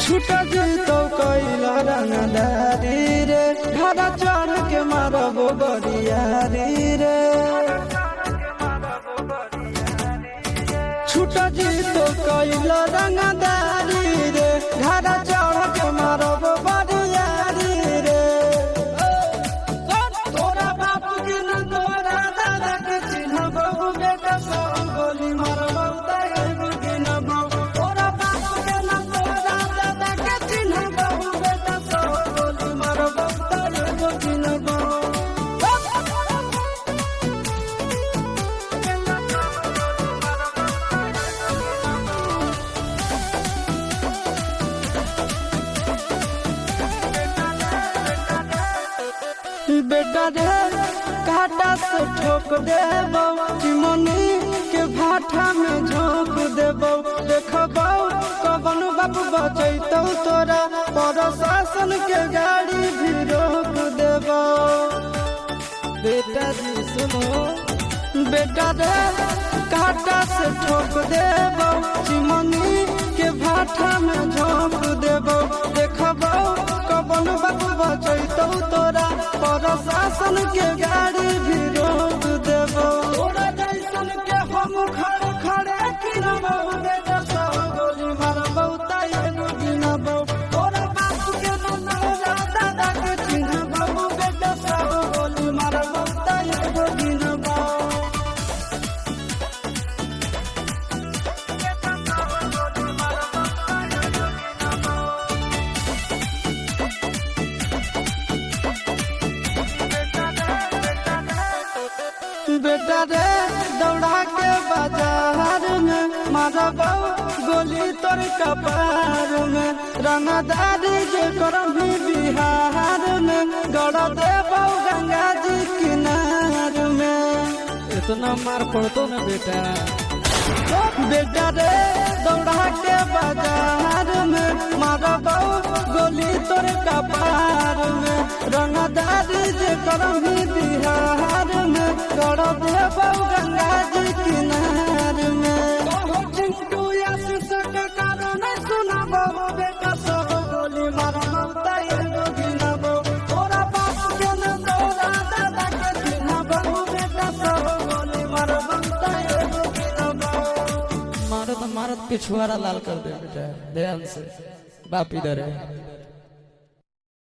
छूट जीतो कैला रंगदारी रे घड़ा चढ़ के मारबो बरियारी रे छूट जीतो कैला रंगदारी रे घड़ा चढ़ के मारबो बरियारी रे तोरा बाप के न तोरा दादा के चिन्हबो बेटा सब गोली मारबो तारे गिनबो तोरा बाप के न तोरा दादा के चिन्हबो बेटा सब गोली मारबो तारे गिनबो बेटा रे काटा से ठोक देबो चिमनी के भाठा में झोंक देबो देखबो कवन बाप बचैतौ तोरा प्रशासन के गाड़ी भी रोक देबो बेटा जी सुनो बेटा रे काटा से ठोक देबो चिमनी के भाठा में झोंक देबो देखबो कवन बाप बचैतौ तोरा प्रशासन के गाड़ी भी रोक देबो तोरा जैसन के हम खड़े खड़े गिनबो बेटा सब गोली मारबो ताये गिनबो तोरा बाप के नौरा दादा के चिन्हबो बेटा सब गोली मारबो ताये गिनबो बेटा रे दौड़ा के बाजार में मारबो गोली तोर कपार में रंगदारी जे करभी बिहार में गड़ देबो गंगा जी किनार में इतना मार पड़तो ना बेटा बेटा रे दौड़ा के बाजार में मारबो गोली तोर कपार में रंगदारी जे करभी बिहार में गड़ देबो गंगा जी किनार में चिंटू आशीष के कारण सुनबो बेटा सब गोली मारबो ताये गिनबो तोरा बाप के न तोरा दादा के चिन्हबो बेटा सब गोली मारबो ताये गिनबो मारत मारत पिछुआरा लाल कर दे बेटा ध्यान से बाप इधर है।